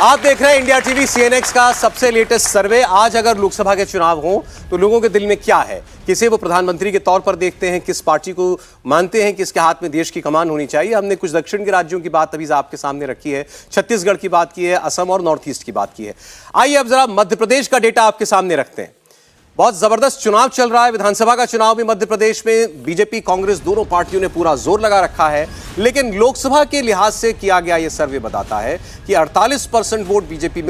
आप देख रहे हैं इंडिया टीवी सीएनएक्स का सबसे लेटेस्ट सर्वे। आज अगर लोकसभा के चुनाव हो तो लोगों के दिल में क्या है, किसे वो प्रधानमंत्री के तौर पर देखते हैं, किस पार्टी को मानते हैं, किसके हाथ में देश की कमान होनी चाहिए। हमने कुछ दक्षिण के राज्यों की बात अभी आपके सामने रखी है, छत्तीसगढ़ की बात की है, असम और नॉर्थ ईस्ट की बात की है। आइए अब जरा मध्य प्रदेश का डेटा आपके सामने रखते हैं। बहुत जबरदस्त चुनाव चल रहा है, विधानसभा का चुनाव भी मध्य प्रदेश में बीजेपी कांग्रेस दोनों पार्टियों ने पूरा जोर लगा रखा है। लेकिन लोकसभा के लिहाज से किया गया यह सर्वे बताता है कि 48% वोट बीजेपी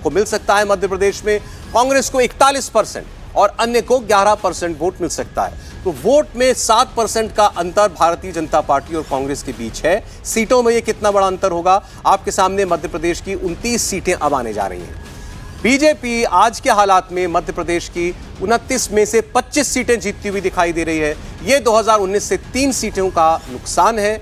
को मिल सकता है मध्य प्रदेश में, कांग्रेस को 41% और अन्य को 11% वोट मिल सकता है। तो वोट में 7% का अंतर भारतीय जनता पार्टी और कांग्रेस के बीच है। सीटों में यह कितना बड़ा अंतर होगा, आपके सामने मध्य प्रदेश की 29 सीटें अब आने जा रही हैं। बीजेपी आज के हालात में मध्य प्रदेश की 29 में से 25 सीटें जीतती हुई दिखाई दे रही है। यह 2019 से 3 सीटों का नुकसान है।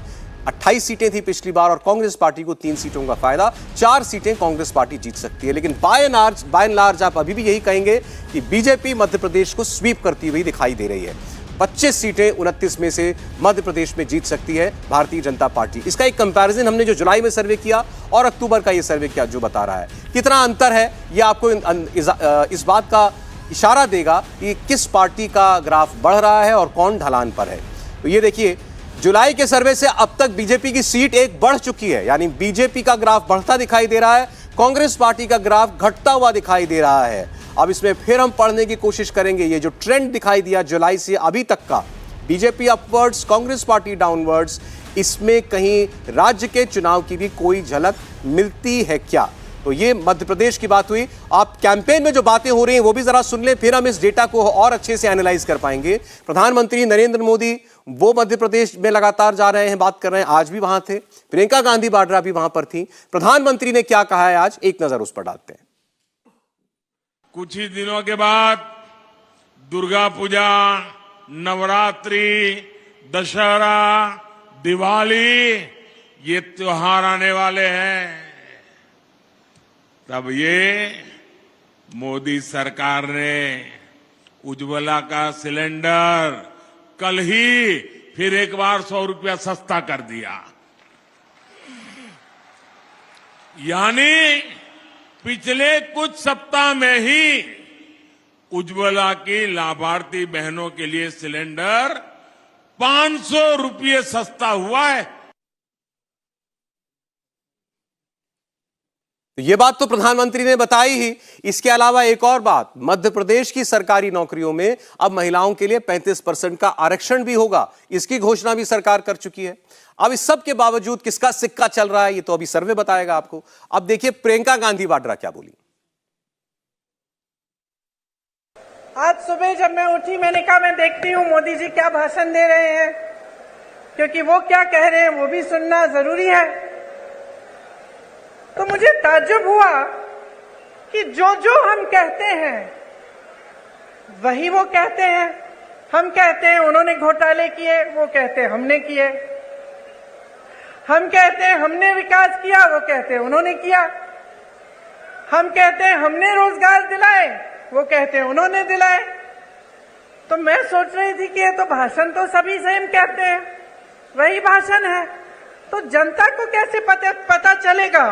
28 सीटें थी पिछली बार और कांग्रेस पार्टी को 3 सीटों का फायदा। 4 सीटें कांग्रेस पार्टी जीत सकती है। लेकिन बाय एंड लार्ज आप अभी भी यही कहेंगे कि बीजेपी मध्य प्रदेश को स्वीप करती हुई दिखाई दे रही है। 25 सीटें 29 में से मध्य प्रदेश में जीत सकती है भारतीय जनता पार्टी। इसका एक कंपैरिजन हमने जो जुलाई में सर्वे किया और अक्टूबर का ये सर्वे किया जो बता रहा है कितना अंतर है, ये आपको इस बात का इशारा देगा कि किस पार्टी का ग्राफ बढ़ रहा है और कौन ढलान पर है। तो ये देखिए, जुलाई के सर्वे से अब तक बीजेपी की सीट एक बढ़ चुकी है, यानी बीजेपी का ग्राफ बढ़ता दिखाई दे रहा है, कांग्रेस पार्टी का ग्राफ घटता हुआ दिखाई दे रहा है। अब इसमें फिर हम पढ़ने की कोशिश करेंगे ये जो ट्रेंड दिखाई दिया जुलाई से अभी तक का, BJP upwards, Congress party downwards, इसमें कहीं राज्य के चुनाव की भी कोई झलक मिलती है क्या। तो ये मध्य प्रदेश की बात हुई। आप कैंपेन में जो बातें हो रही हैं वो भी जरा सुन लें, फिर हम इस डेटा को और अच्छे से एनालाइज कर पाएंगे। प्रधानमंत्री नरेंद्र मोदी वो मध्य प्रदेश में लगातार जा रहे हैं, बात कर रहे हैं, आज भी वहां थे। प्रियंका गांधी वाड्रा भी वहां पर थी। प्रधानमंत्री ने क्या कहा है आज, एक नजर उस पर डालते हैं। कुछ ही दिनों के बाद दुर्गा पूजा, नवरात्रि, दशहरा, दिवाली, ये त्योहार आने वाले हैं। तब ये मोदी सरकार ने उज्ज्वला का सिलेंडर कल ही फिर एक बार 100 रुपया सस्ता कर दिया। यानी पिछले कुछ सप्ताह में ही उज्ज्वला की लाभार्थी बहनों के लिए सिलेंडर 500 रुपये सस्ता हुआ है। तो ये बात तो प्रधानमंत्री ने बताई ही। इसके अलावा एक और बात, मध्य प्रदेश की सरकारी नौकरियों में अब महिलाओं के लिए 35% का आरक्षण भी होगा, इसकी घोषणा भी सरकार कर चुकी है। अब इस सब के बावजूद किसका सिक्का चल रहा है ये तो अभी सर्वे बताएगा आपको। अब देखिए प्रियंका गांधी वाड्रा क्या बोली। आज सुबह जब मैं उठी मैंने कहा मैं देखती हूँ मोदी जी क्या भाषण दे रहे हैं, क्योंकि वो क्या कह रहे हैं वो भी सुनना जरूरी है। तो मुझे ताज्जुब हुआ कि जो जो हम कहते हैं वही वो कहते हैं। हम कहते हैं उन्होंने घोटाले किए, वो कहते हैं हमने किए। हम कहते हैं हमने विकास किया, वो कहते हैं उन्होंने किया। हम कहते हैं हमने रोजगार दिलाए, वो कहते हैं उन्होंने दिलाए। तो मैं सोच रही थी कि ये तो भाषण तो सभी सेम कहते हैं, वही भाषण है, तो जनता को कैसे पता चलेगा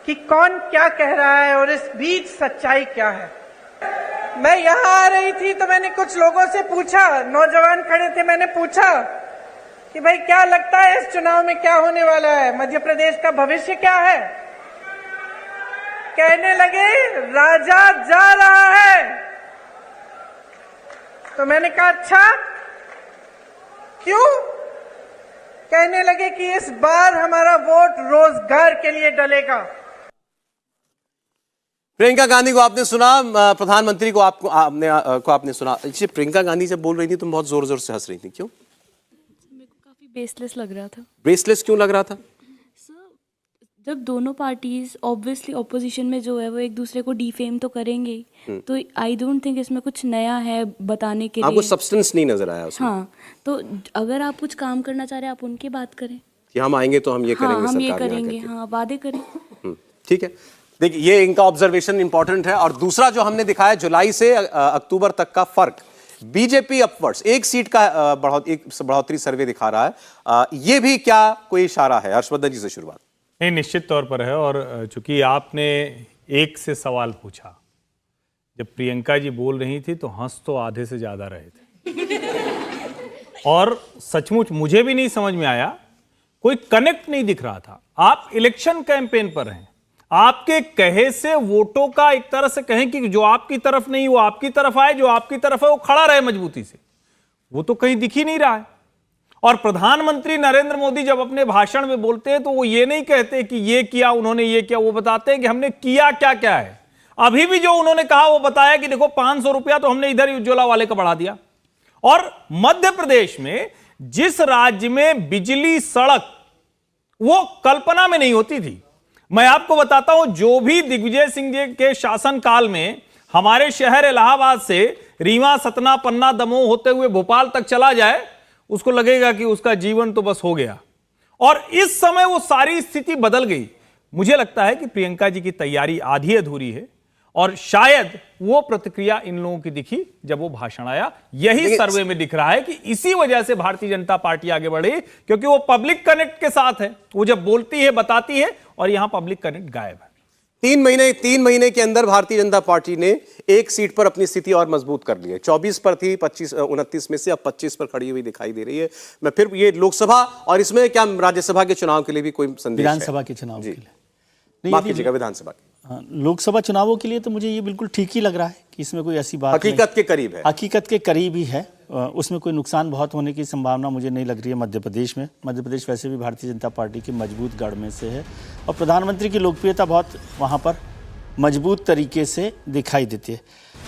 कि कौन क्या कह रहा है और इस बीच सच्चाई क्या है। मैं यहां आ रही थी तो मैंने कुछ लोगों से पूछा, नौजवान खड़े थे, मैंने पूछा कि भाई क्या लगता है इस चुनाव में क्या होने वाला है, मध्य प्रदेश का भविष्य क्या है। कहने लगे राजा जा रहा है। तो मैंने कहा अच्छा क्यों। कहने लगे कि इस बार हमारा वोट रोजगार के लिए डलेगा। प्रियंका गांधी को आपने सुना, प्रधानमंत्री को आपने सुना। प्रियंका गांधी जब बोल रही थी तुम बहुत जोर जोर से हंस रही थी, क्यों? मेरे को काफी बेसलेस लग रहा था। बेसलेस क्यों लग रहा था? जब दोनों पार्टीज ऑब्वियसली ऑपोजिशन में जो है वो एक दूसरे को डिफेम तो करेंगे ही, तो आई डोंट थिंक इसमें कुछ नया है बताने के लिए। आपको सब्सटेंस नहीं नजर आया उसमें? हाँ, तो अगर आप कुछ काम करना चाह रहे हैं आप उनकी बात करें कि हम आएंगे तो हम ये करेंगे, हाँ, हम ये सरकार करेंगे, हाँ वादे करें। ठीक है, देखिए ये इनका ऑब्जर्वेशन इंपॉर्टेंट है। और दूसरा जो हमने दिखाया जुलाई से अक्टूबर तक का फर्क, बीजेपी अपवर्ड्स, एक सीट का बढ़ोतरी सर्वे दिखा रहा है। ये भी क्या कोई इशारा है? हर्षवर्धन जी से शुरुआत। नहीं, निश्चित तौर पर है। और चूंकि आपने एक से सवाल पूछा, जब प्रियंका जी बोल रही थी तो हंस तो आधे से ज्यादा रहे थे और सचमुच मुझे भी नहीं समझ में आया, कोई कनेक्ट नहीं दिख रहा था। आप इलेक्शन कैंपेन पर हैं, आपके कहे से वोटों का एक तरह से कहें कि जो आपकी तरफ नहीं वो आपकी तरफ आए, जो आपकी तरफ है वो खड़ा रहे मजबूती से, वो तो कहीं दिख ही नहीं रहा है। और प्रधानमंत्री नरेंद्र मोदी जब अपने भाषण में बोलते हैं तो वो ये नहीं कहते कि ये किया उन्होंने, ये किया, वो बताते हैं कि हमने किया क्या क्या है। अभी भी जो उन्होंने कहा वो बताया कि देखो 500 रुपया तो हमने इधर उज्ज्वला वाले का बढ़ा दिया। और मध्य प्रदेश में जिस राज्य में बिजली सड़क वो कल्पना में नहीं होती थी, मैं आपको बताता हूं, जो भी दिग्विजय सिंह जी के शासनकाल में हमारे शहर इलाहाबाद से रीवा, सतना, पन्ना, दमोह होते हुए भोपाल तक चला जाए, उसको लगेगा कि उसका जीवन तो बस हो गया। और इस समय वो सारी स्थिति बदल गई। मुझे लगता है कि प्रियंका जी की तैयारी आधी अधूरी है और शायद वो प्रतिक्रिया इन लोगों की दिखी जब वो भाषण आया। यही सर्वे में दिख रहा है कि इसी वजह से भारतीय जनता पार्टी आगे बढ़ी, क्योंकि वो पब्लिक कनेक्ट के साथ है। वो जब बोलती है, बताती है, और यहां पब्लिक कनेक्ट गायब है। 3 महीने के अंदर भारतीय जनता पार्टी ने एक सीट पर अपनी स्थिति और मजबूत कर ली है। 24 पर थी, 29 में से अब 25 पर खड़ी हुई दिखाई दे रही है। मैं फिर ये लोकसभा और इसमें क्या राज्यसभा के चुनाव के लिए भी कोई संदेश है? विधानसभा के चुनाव के लिए, माफ कीजिएगा, विधानसभा के। हाँ, लोकसभा चुनावों के लिए तो मुझे ये बिल्कुल ठीक ही लग रहा है कि इसमें कोई ऐसी बात हकीकत के करीब है, हकीकत के करीब ही है। उसमें कोई नुकसान बहुत होने की संभावना मुझे नहीं लग रही है। मध्य प्रदेश में, मध्य प्रदेश वैसे भी भारतीय जनता पार्टी की मजबूत गढ़ में से है और प्रधानमंत्री की लोकप्रियता बहुत वहाँ पर मजबूत तरीके से दिखाई देती है।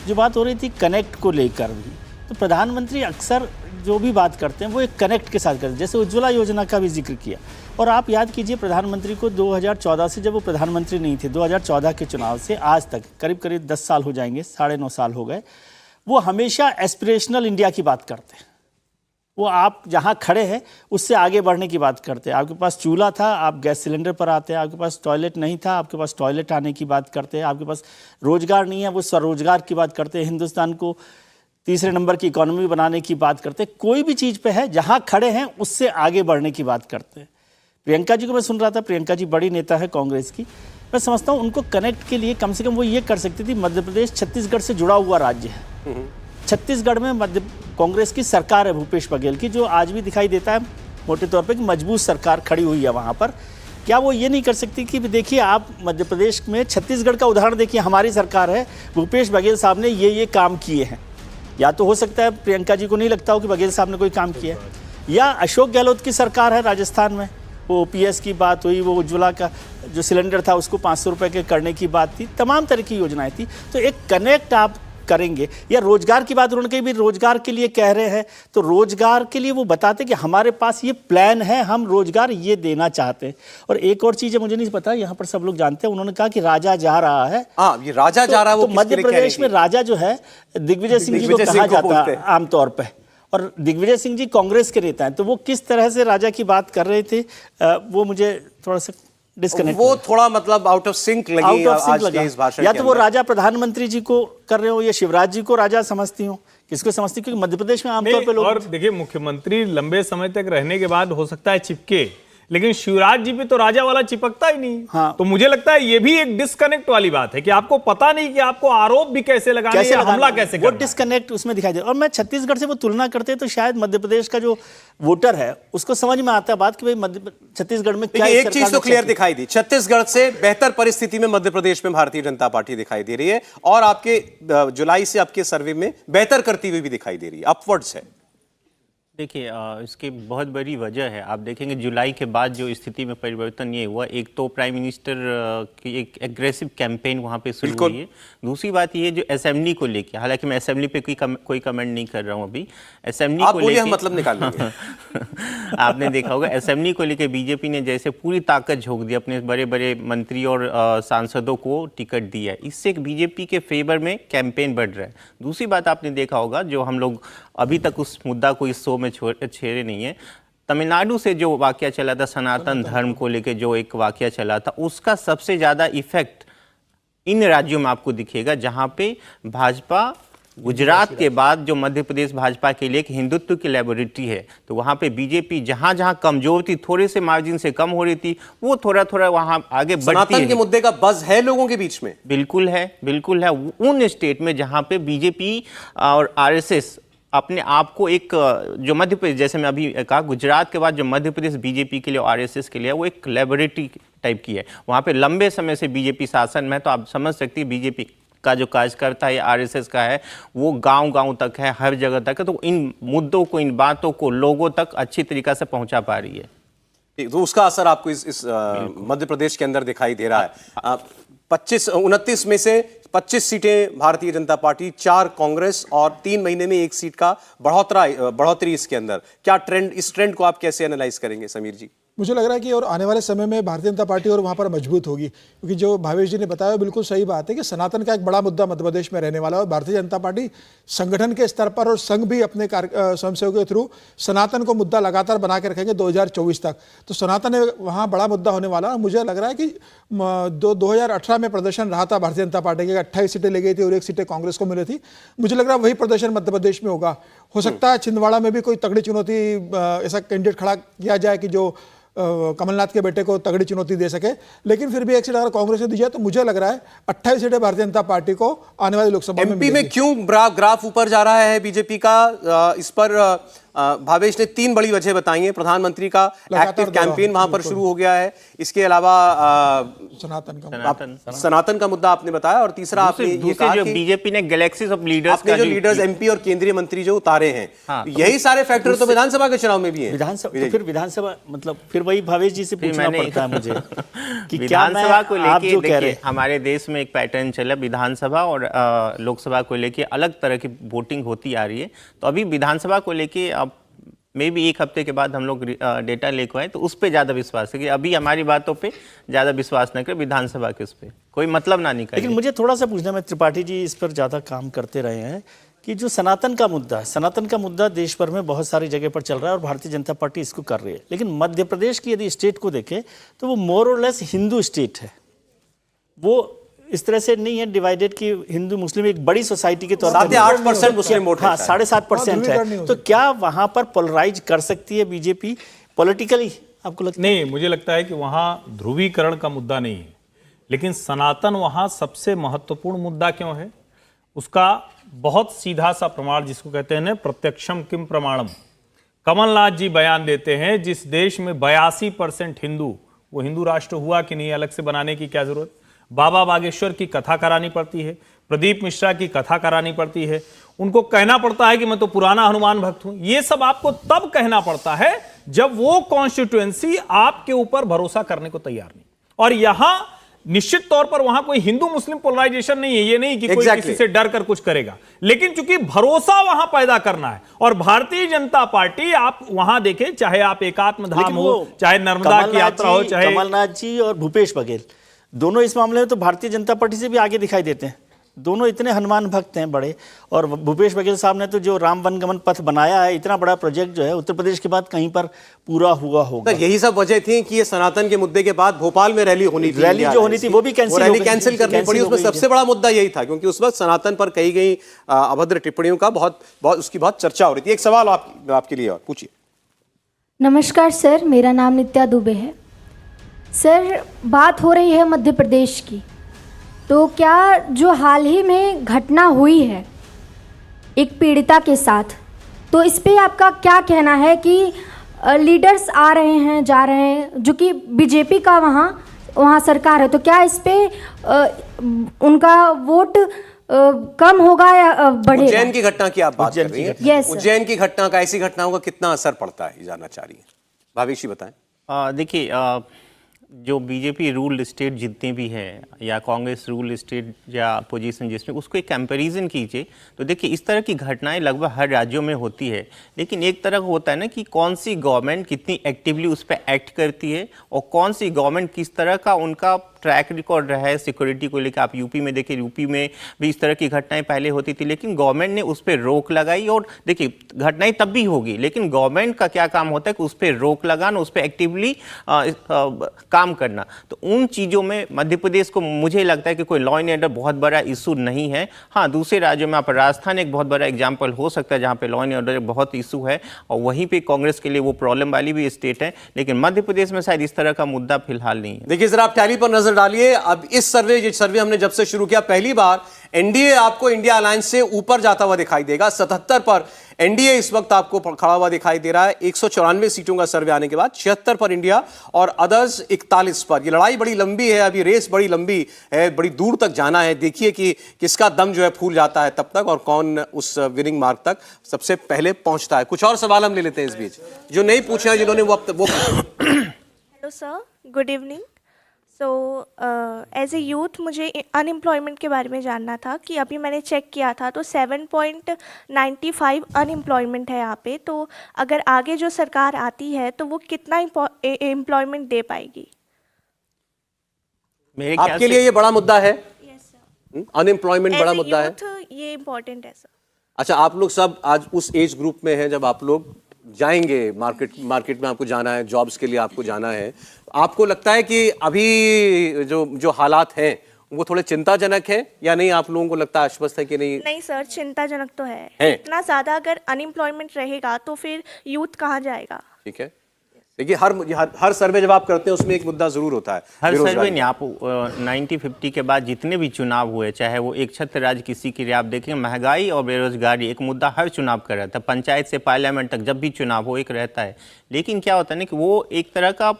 जो बात हो रही थी कनेक्ट को लेकर भी, तो प्रधानमंत्री अक्सर जो भी बात करते हैं वो एक कनेक्ट के साथ करते हैं। जैसे उज्ज्वला योजना का भी जिक्र किया, और आप याद कीजिए प्रधानमंत्री को 2014 से, जब वो प्रधानमंत्री नहीं थे, 2014 के चुनाव से आज तक करीब करीब 10 साल हो जाएंगे, 9.5 साल हो गए, वो हमेशा एस्पिरेशनल इंडिया की बात करते हैं। वो आप जहाँ खड़े हैं उससे आगे बढ़ने की बात करते हैं। आपके पास चूल्हा था, आप गैस सिलेंडर पर आते हैं। आपके पास टॉयलेट नहीं था, आपके पास टॉयलेट आने की बात करते हैं। आपके पास रोजगार नहीं है, वो स्वरोजगार की बात करते हैं। हिंदुस्तान को तीसरे नंबर की इकोनॉमी बनाने की बात करते हैं। कोई भी चीज़ पे है जहाँ खड़े हैं उससे आगे बढ़ने की बात करते हैं। प्रियंका जी को मैं सुन रहा था, प्रियंका जी बड़ी नेता है कांग्रेस की। मैं समझता हूँ उनको कनेक्ट के लिए कम से कम वो ये कर सकती थी। मध्य प्रदेश छत्तीसगढ़ से जुड़ा हुआ राज्य है। छत्तीसगढ़ में मध्य कांग्रेस की सरकार है भूपेश बघेल की, जो आज भी दिखाई देता है मोटे तौर पे कि मजबूत सरकार खड़ी हुई है वहाँ पर। क्या वो ये नहीं कर सकती कि देखिए आप मध्य प्रदेश में छत्तीसगढ़ का उदाहरण देखिए, हमारी सरकार है, भूपेश बघेल साहब ने ये काम किए हैं। या तो हो सकता है प्रियंका जी को नहीं लगता हो कि बघेल साहब ने कोई काम किया है। या अशोक गहलोत की सरकार है राजस्थान में, वो ओपीएस की बात हुई, वो उज्ज्वला का जो सिलेंडर था उसको 500 रुपये के करने की बात थी, तमाम तरह की योजनाएं थी। तो एक कनेक्ट आप करेंगे। या रोजगार की बात उन्होंने कही भी रोजगार के लिए कह रहे हैं, तो रोजगार के लिए वो बताते कि हमारे पास ये प्लान है, हम रोजगार ये देना चाहते हैं। और एक और चीज़ है, मुझे नहीं पता, यहाँ पर सब लोग जानते हैं, उन्होंने कहा कि राजा जा रहा है। ये राजा जा रहा है, वो मध्य प्रदेश में राजा जो है दिग्विजय सिंह जी को कहा जाता है आमतौर पर, और दिग्विजय सिंह जी कांग्रेस के नेता हैं। तो वो किस तरह से राजा की बात कर रहे थे, वो मुझे थोड़ा सा डिस्कनेक्ट, वो थोड़ा मतलब आउट ऑफ सिंक लगी आज के इस भाषण। या तो वो राजा प्रधानमंत्री जी को कर रहे हो या शिवराज जी को राजा समझती हो, किसको समझती हो? क्योंकि मध्य प्रदेश में आमतौर पे लोग, और देखिए मुख्यमंत्री लंबे समय तक रहने के बाद हो सकता है चिपके, लेकिन शिवराज जी पे तो राजा वाला चिपकता ही नहीं। हाँ। तो मुझे लगता है ये भी एक डिस्कनेक्ट वाली बात है कि आपको पता नहीं कि आपको आरोप भी कैसे लगाने या हमला कैसे करना, वो डिस्कनेक्ट उसमें दिखाई दे। और मैं छत्तीसगढ़ से वो तुलना करते तो शायद मध्य प्रदेश का जो वोटर है उसको समझ में आता है बात कि भाई छत्तीसगढ़ में क्या। एक चीज तो क्लियर दिखाई दी, छत्तीसगढ़ से बेहतर परिस्थिति में मध्य प्रदेश में भारतीय जनता पार्टी दिखाई दे रही है, और आपके जुलाई से आपके सर्वे में बेहतर करती हुई भी दिखाई दे रही है, अपवर्ड्स है। देखिए इसकी बहुत बड़ी वजह है। आप देखेंगे जुलाई के बाद जो स्थिति में परिवर्तन ये हुआ, एक तो प्राइम मिनिस्टर की एक एग्रेसिव कैंपेन वहाँ पे शुरू हुई है। दूसरी बात ये जो असेंबली को लेके, हालांकि मैं असेंबली पे कोई कमेंट नहीं कर रहा हूँ अभी, असेंबली को लेके मतलब निकाल लेंगे। आपने देखा होगा असेंबली को लेके बीजेपी ने जैसे पूरी ताकत झोंक दी, अपने बड़े बड़े मंत्री और सांसदों को टिकट दिया। इससे बीजेपी के फेवर में कैंपेन बढ़ रहा है। दूसरी बात आपने देखा होगा, जो हम लोग अभी तक उस मुद्दा को इस शो में छेड़े नहीं है, तमिलनाडु से जो वाकया चला था सनातन धर्म को लेकर, जो एक वाकया चला था, उसका सबसे ज्यादा इफेक्ट इन राज्यों में आपको दिखेगा जहां पे भाजपा गुजरात के बाद जो मध्य प्रदेश भाजपा के लिए एक हिंदुत्व की लेबोरेटरी है, तो वहां पे बीजेपी जहां जहां कमजोर थी, थोड़े से मार्जिन से कम हो रही थी, वो थोड़ा थोड़ा वहां आगे बढ़ती सनातन के है। मुद्दे का बज़ है लोगों के बीच में? बिल्कुल है, बिल्कुल है। उन स्टेट में जहां पे बीजेपी और आरएसएस अपने आप को एक, जो मध्य प्रदेश, जैसे मैं अभी कहा, गुजरात के बाद जो मध्य प्रदेश बीजेपी के लिए और आरएसएस के लिए वो एक लेबोरेटरी टाइप की है। वहाँ पे लंबे समय से बीजेपी शासन में, तो आप समझ सकती है बीजेपी का जो कार्यकर्ता है, आरएसएस का है, वो गांव-गांव तक है, हर जगह तक है, तो इन मुद्दों को, इन बातों को लोगों तक अच्छी तरीक़ा से पहुंचा पा रही है। तो उसका असर आपको इस मध्य प्रदेश के अंदर दिखाई दे रहा है। 29 में से 25 सीटें भारतीय जनता पार्टी, 4 कांग्रेस और 3 महीने में 1 सीट का बढ़ोतरी इसके अंदर। क्या ट्रेंड, इस ट्रेंड को आप कैसे एनालाइज करेंगे समीर जी? मुझे लग रहा है कि और आने वाले समय में भारतीय जनता पार्टी और वहाँ पर मजबूत होगी, क्योंकि जो भावेश जी ने बताया बिल्कुल सही बात है कि सनातन का एक बड़ा मुद्दा मध्य प्रदेश में रहने वाला है और भारतीय जनता पार्टी संगठन के स्तर पर और संघ भी अपने स्वयंसेवकों के थ्रू सनातन को मुद्दा लगातार बना के रखेंगे 2024 तक। तो सनातन वहाँ बड़ा मुद्दा होने वाला है। मुझे लग रहा है कि 2018 में प्रदर्शन रहा था भारतीय जनता पार्टी के, 28 सीटें ले गई थी और 1 सीटें कांग्रेस को मिली थी। मुझे लग रहा है वही प्रदर्शन मध्य प्रदेश में होगा। हो सकता है छिंदवाड़ा में भी कोई तगड़ी चुनौती, ऐसा कैंडिडेट खड़ा किया जाए कि जो कमलनाथ के बेटे को तगड़ी चुनौती दे सके, लेकिन फिर भी 1 सीट अगर कांग्रेस को दी जाए तो मुझे लग रहा है 28 सीटें भारतीय जनता पार्टी को आने वाली लोकसभा में एमपी में क्यों ग्राफ ऊपर जा रहा है बीजेपी का? इस पर भावेश ने 3 बड़ी वजह बताई हैं। प्रधानमंत्री का एक्टिव कैंपेन वहां पर शुरू हो गया है, इसके अलावा सनातन का मुद्दा आपने बताया, और तीसरा आपने ये कहा जो कि बीजेपी ने गैलेक्सीज ऑफ लीडर्स आपने जो लीडर्स एमपी और केंद्रीय मंत्री जो उतारे हैं, यही सारे फैक्टर तो विधानसभा के चुनाव में भी हैं। विधानसभा, तो फिर विधानसभा मतलब फिर वही भावेश जी से पूछना पड़ता है मुझे कि विधानसभा को लेके देखिए हमारे देश में एक पैटर्न चला, विधानसभा और लोकसभा को लेके अलग तरह की वोटिंग होती आ रही है। तो अभी विधानसभा को लेके अब मे भी 1 हफ्ते के बाद हम लोग डेटा लेकर आए, तो उस पर ज़्यादा विश्वास है कि अभी हमारी बातों पे ज़्यादा विश्वास न करें, विधानसभा के उस पर कोई मतलब ना निकाले। लेकिन मुझे थोड़ा सा पूछना, मैं त्रिपाठी जी इस पर ज़्यादा काम करते रहे हैं कि जो सनातन का मुद्दा है, सनातन का मुद्दा देश भर में बहुत सारी जगह पर चल रहा है और भारतीय जनता पार्टी इसको कर रही है, लेकिन मध्य प्रदेश की यदि स्टेट को देखें तो वो मोर और लेस हिंदू स्टेट है। वो इस तरह से नहीं है डिवाइडेड कि हिंदू मुस्लिम, एक बड़ी सोसाइटी के तौर पर 7-8% मुस्लिम वोट, हाँ 7.5% है। तो क्या वहां पर पोलराइज कर सकती है बीजेपी पॉलिटिकली, आपको लगता है? नहीं, मुझे लगता है कि वहां ध्रुवीकरण का मुद्दा नहीं है, लेकिन सनातन वहां सबसे महत्वपूर्ण मुद्दा क्यों है, उसका बहुत सीधा सा प्रमाण, जिसको कहते हैं ना प्रत्यक्षम किम प्रमाणम, कमलनाथ जी बयान देते हैं। जिस देश में 82% हिंदू, वो हिंदू राष्ट्र हुआ कि नहीं, अलग से बनाने की क्या जरूरत? बाबा बागेश्वर की कथा करानी पड़ती है, प्रदीप मिश्रा की कथा करानी पड़ती है, उनको कहना पड़ता है कि मैं तो पुराना हनुमान भक्त हूं। ये सब आपको तब कहना पड़ता है जब वो कॉन्स्टिट्यूएंसी आपके ऊपर भरोसा करने को तैयार नहीं। और यहां निश्चित तौर पर वहां कोई हिंदू मुस्लिम पोलराइजेशन नहीं है, ये नहीं कि कोई किसी से डर कर कुछ करेगा, लेकिन चूंकि भरोसा वहां पैदा करना है। और भारतीय जनता पार्टी, आप वहां देखें, चाहे आप एकात्म धाम हो, चाहे नर्मदा की यात्रा हो, चाहे कमलनाथ जी और भूपेश बघेल, दोनों इस मामले में तो भारतीय जनता पार्टी से भी आगे दिखाई देते हैं। दोनों इतने हनुमान भक्त हैं बड़े, और भूपेश बघेल साहब ने तो जो राम वनगमन पथ बनाया है, इतना बड़ा प्रोजेक्ट जो है उत्तर प्रदेश के बाद कहीं पर पूरा हुआ होगा। यही सब वजह थी कि ये सनातन के मुद्दे के बाद भोपाल में रैली होनी थी, रैली जो होनी थी वो भी कैंसिल करनी पड़ी। उसमें सबसे बड़ा मुद्दा यही था, क्योंकि उस वक्त सनातन पर कही गई अभद्र टिप्पणियों का उसकी बहुत चर्चा हो रही थी। एक सवाल आपके लिए, और पूछिए। नमस्कार सर, मेरा नाम नित्या दुबे है। सर, बात हो रही है मध्य प्रदेश की, तो क्या जो हाल ही में घटना हुई है एक पीड़िता के साथ, तो इस पे आपका क्या कहना है कि लीडर्स आ रहे हैं, जा रहे हैं, जो कि बीजेपी का वहाँ सरकार है, तो क्या इस पे उनका वोट कम होगा या बढ़ेगा? उज्जैन की घटना की आप बात कर रही हैं। Yes, उज्जैन की घटना का, ऐसी घटनाओं का कितना असर पड़ता है, ये जानना चाह रही है। भावेश बताएं। देखिए, जो बीजेपी रूल्ड स्टेट जितने भी हैं, या कांग्रेस रूल्ड स्टेट या अपोजिशन जिसमें, उसको एक कंपैरिजन कीजिए तो देखिए इस तरह की घटनाएं लगभग हर राज्यों में होती है, लेकिन एक तरह होता है ना कि कौन सी गवर्नमेंट कितनी एक्टिवली उस पर एक्ट करती है और कौन सी गवर्नमेंट किस तरह का उनका ट्रैक रिकॉर्ड रहा है सिक्योरिटी को लेकर। आप यूपी में देखिए, यूपी में भी इस तरह की घटनाएं पहले होती थी, लेकिन गवर्नमेंट ने उस पर रोक लगाई। और देखिए घटनाएं तब भी होगी, लेकिन गवर्नमेंट का क्या काम होता है कि उस पर रोक लगाना, उस पर एक्टिवली काम करना। तो उन चीज़ों में मध्य प्रदेश को मुझे लगता है कि कोई लॉ एंड ऑर्डर बहुत बड़ा इशू नहीं है। हाँ, दूसरे राज्यों में आप राजस्थान एक बहुत बड़ा एग्जाम्पल हो सकता है जहाँ पे लॉ एंड ऑर्डर बहुत इशू है, और वहीं पे कांग्रेस के लिए वो प्रॉब्लम वाली भी स्टेट है। लेकिन मध्य प्रदेश में शायद इस तरह का मुद्दा फिलहाल नहीं है। देखिए जरा आप टैली पर नजर डालिए। अब इस सर्वे हमने जब से शुरू किया, पहली बार एनडीए आपको इंडिया अलायंस से ऊपर जाता हुआ दिखाई देगा। 77 पर एनडीए इस वक्त आपको खड़ा हुआ दिखाई दे रहा है। 194 सीटों का सर्वे आने के बाद 76 पर इंडिया और अदर्स 41 पर। ये लड़ाई बड़ी लंबी है, अभी रेस बड़ी लंबी है, बड़ी दूर तक जाना है। देखिए कि किसका दम जो है फूल जाता है तब तक, और कौन उस विनिंग मार्क तक सबसे पहले पहुंचता है। कुछ और सवाल हम ले लेते हैं इस बीच जो नहीं पूछे हैं, जिन्होंने वो hello sir, good evening. So as a youth मुझे अनएम्प्लॉयमेंट के बारे में जानना था कि अभी मैंने चेक किया था तो 7.95 अनएम्प्लॉयमेंट है यहाँ पे। तो अगर आगे जो सरकार आती है तो वो कितना एम्प्लॉयमेंट दे पाएगी? मेरे ख्याल आपके से लिए ये बड़ा मुद्दा है? यस सर, अनएम्प्लॉयमेंट बड़ा मुद्दा है। ये इम्पोर्टेंट है सर। अच्छा, आप लोग सब आज उस एज ग्रुप में हैं जब आप लोग जाएंगे मार्केट में, आपको जाना है, जॉब्स के लिए आपको जाना है। आपको लगता है कि अभी जो हालात हैं वो थोड़े चिंताजनक है या नहीं? आप लोगों को लगता है, आश्वस्त है कि नहीं? नहीं सर, चिंताजनक तो है। है? इतना ज़्यादा अगर अनएम्प्लॉयमेंट रहेगा तो फिर यूथ कहाँ जाएगा? ठीक है, देखिए हर सर्वे जब आप करते हैं उसमें एक मुद्दा जरूर होता है। हर सर्वे नहीं, आप 90-50 के बाद जितने भी चुनाव हुए, चाहे वो एक छत्र राज्य किसी के लिए आप देखें, महंगाई और बेरोजगारी एक मुद्दा हर चुनाव का रहता है। पंचायत से पार्लियामेंट तक जब भी चुनाव हो एक रहता है। लेकिन क्या होता है ना कि वो एक तरह का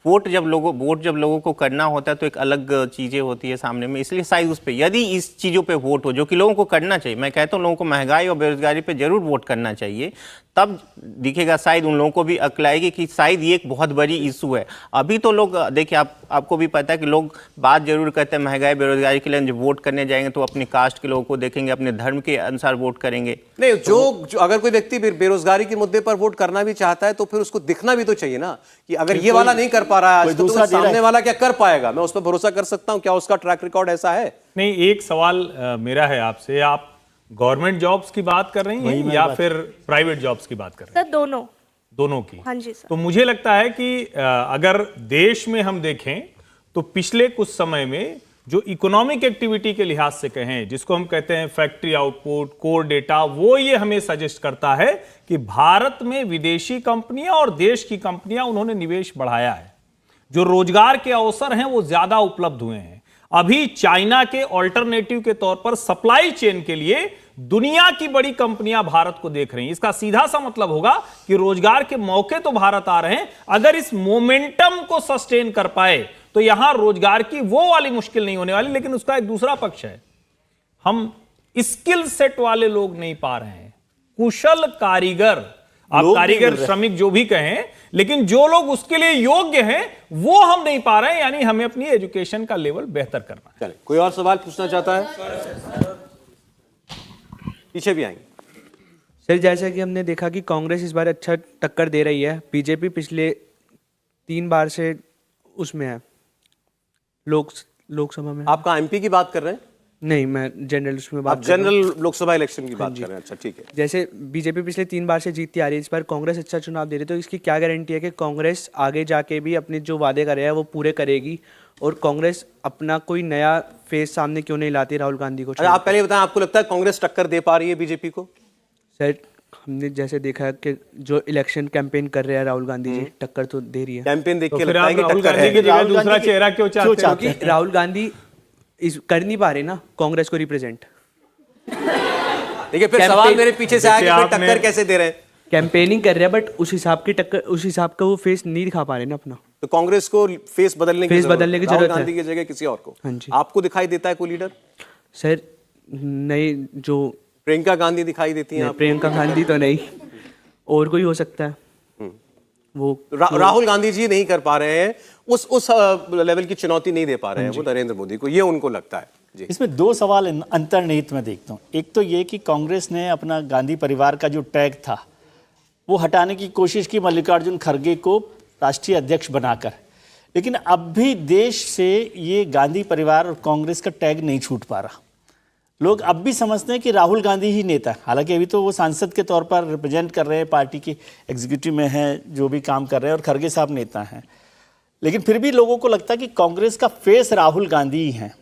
वोट जब लोगों को करना होता है तो एक अलग चीज़ें होती है सामने में। इसलिए शायद उस पर यदि इस चीज़ों पे वोट हो जो कि लोगों को करना चाहिए, मैं कहता हूँ लोगों को महंगाई और बेरोजगारी पे जरूर वोट करना चाहिए, तब दिखेगा शायद उन लोगों को भी अक्ल आएगी कि शायद ये एक बहुत बड़ी इशू है। अभी तो लोग देखिए, आपको भी पता है कि लोग बात जरूर करते हैं महंगाई बेरोजगारी के लिए, जब वोट करने जाएंगे तो अपनी कास्ट के लोगों को देखेंगे, अपने धर्म के अनुसार वोट करेंगे। नहीं, जो अगर कोई व्यक्ति बेरोजगारी के मुद्दे पर वोट करना भी चाहता है तो फिर उसको दिखना भी तो चाहिए ना कि अगर ये वाला नहीं कर पा रहा है आज तो सामने वाला क्या कर पाएगा, मैं उस पर भरोसा कर सकता हूं। क्या उसका ट्रैक रिकॉर्ड ऐसा है? नहीं, एक सवाल मेरा है आपसे, आप गवर्नमेंट जॉब्स की बात कर रही हैं या फिर प्राइवेट जॉब्स की बात कर रही हैं? सर दोनों की। हाँ जी सर। तो मुझे लगता है कि अगर देश में हम देखें तो पिछले कुछ समय में जो इकोनॉमिक एक्टिविटी के लिहाज से कहें, जिसको हम कहते हैं फैक्ट्री आउटपुट, कोर डेटा, वो ये हमें सजेस्ट करता है कि भारत में विदेशी कंपनियां और देश की कंपनियां उन्होंने निवेश बढ़ाया है। जो रोजगार के अवसर हैं वो ज्यादा उपलब्ध हुए हैं। अभी चाइना के ऑल्टरनेटिव के तौर पर सप्लाई चेन के लिए दुनिया की बड़ी कंपनियां भारत को देख रही हैं। इसका सीधा सा मतलब होगा कि रोजगार के मौके तो भारत आ रहे हैं। अगर इस मोमेंटम को सस्टेन कर पाए तो यहां रोजगार की वो वाली मुश्किल नहीं होने वाली। लेकिन उसका एक दूसरा पक्ष है, हम स्किल सेट वाले लोग नहीं पा रहे हैं, कुशल कारीगर, आप कारीगर श्रमिक जो भी कहें, लेकिन जो लोग उसके लिए योग्य हैं वो हम नहीं पा रहे हैं। यानी हमें अपनी एजुकेशन का लेवल बेहतर करना है। चले, कोई और सवाल पूछना चाहता है? पीछे भी आएंगे सर। जैसा कि हमने देखा कि कांग्रेस इस बार अच्छा टक्कर दे रही है, बीजेपी पिछले 3 बार से उसमें है लोकसभा में। आपका एमपी की बात कर रहे हैं? नहीं, मैं जनरल उसमें बात आप जनरल लोकसभा इलेक्शन की बात कर रहे हैं। अच्छा ठीक है। जैसे बीजेपी पिछले 3 बार से जीतती आ रही है, इस बार कांग्रेस अच्छा चुनाव दे रही है, तो इसकी क्या गारंटी है कि कांग्रेस आगे जाके भी अपने जो वादे कर रहे हैं वो पूरे करेगी? और कांग्रेस अपना कोई नया फेस सामने क्यों नहीं लाती राहुल गांधी को? अच्छा, आप पहले बताएं, आपको लगता है कांग्रेस टक्कर दे पा रही है बीजेपी को? सर, हमने जैसे देखा है कि जो इलेक्शन कैंपेन कर रहे हैं राहुल गांधी जी, टक्कर तो दे रही है। कैंपेन देख के फिर लगता आप है कि राहुल टक्कर गांधी की है। जगह दूसरा चेहरा क्यों चाहते हैं? राहुल गांधी कर नहीं पा रहे ना कांग्रेस को रिप्रेजेंट। देखिए, फिर सवाल मेरे पीछे से आया कि टक्कर कैसे दे रहे हैं? कैंपेनिंग कर रहे हैं बट उस हिसाब की टक्कर, उस हिसाब का वो फेस नहीं दिखा पा रहे ना अपना। तो कांग्रेस को फेस बदलने की जरूरत है। राहुल गांधी की जगह किसी और को। हाँ जी। आपको दिखाई देता है कोई लीडर? सर नहीं, जो प्रियंका गांधी दिखाई देती हैं? प्रियंका गांधी तो नहीं, और कोई हो सकता है वो। राहुल गांधी जी नहीं कर पा रहे हैं, उस लेवल की चुनौती नहीं दे पा रहे हैं वो नरेंद्र मोदी को, ये उनको लगता है जी। इसमें 2 सवाल अंतर्निहित में देखता हूँ। एक तो ये कि कांग्रेस ने अपना गांधी परिवार का जो टैग था वो हटाने की कोशिश की मल्लिकार्जुन खड़गे को राष्ट्रीय अध्यक्ष बनाकर। लेकिन अब भी देश से ये गांधी परिवार और कांग्रेस का टैग नहीं छूट पा रहा। लोग अब भी समझते हैं कि राहुल गांधी ही नेता है। हालांकि अभी तो वो सांसद के तौर पर रिप्रेजेंट कर रहे हैं, पार्टी की एग्जीक्यूटिव में हैं, जो भी काम कर रहे हैं, और खड़गे साहब नेता हैं, लेकिन फिर भी लोगों को लगता है कि कांग्रेस का फेस राहुल गांधी ही है।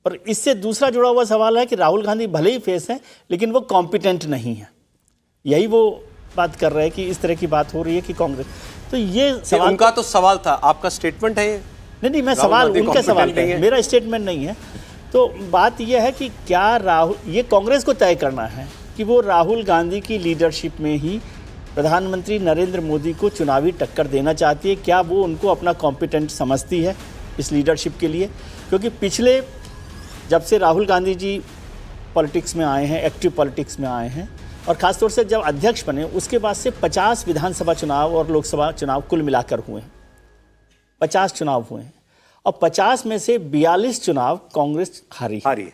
और इससे दूसरा जुड़ा हुआ सवाल है कि राहुल गांधी भले ही फेस है, लेकिन वो कॉम्पिटेंट नहीं है। यही वो बात कर रहे हैं कि इस तरह की बात हो रही है कि कांग्रेस, तो ये सवाल उनका तो सवाल था, आपका स्टेटमेंट है ये? नहीं, मैं सवाल उनके सवाल पे है, मेरा स्टेटमेंट नहीं है। तो बात यह है कि क्या राहुल, ये कांग्रेस को तय करना है कि वो राहुल गांधी की लीडरशिप में ही प्रधानमंत्री नरेंद्र मोदी को चुनावी टक्कर देना चाहती है। क्या वो उनको अपना कॉम्पिटेंट समझती है इस लीडरशिप के लिए? क्योंकि पिछले, जब से राहुल गांधी जी पॉलिटिक्स में आए हैं, एक्टिव पॉलिटिक्स में आए हैं, और ख़ासतौर से जब अध्यक्ष बने उसके बाद से 50 विधानसभा चुनाव और लोकसभा चुनाव कुल मिलाकर हुए हैं। 50 चुनाव हुए हैं और 50 में से 42 चुनाव कांग्रेस हारी है।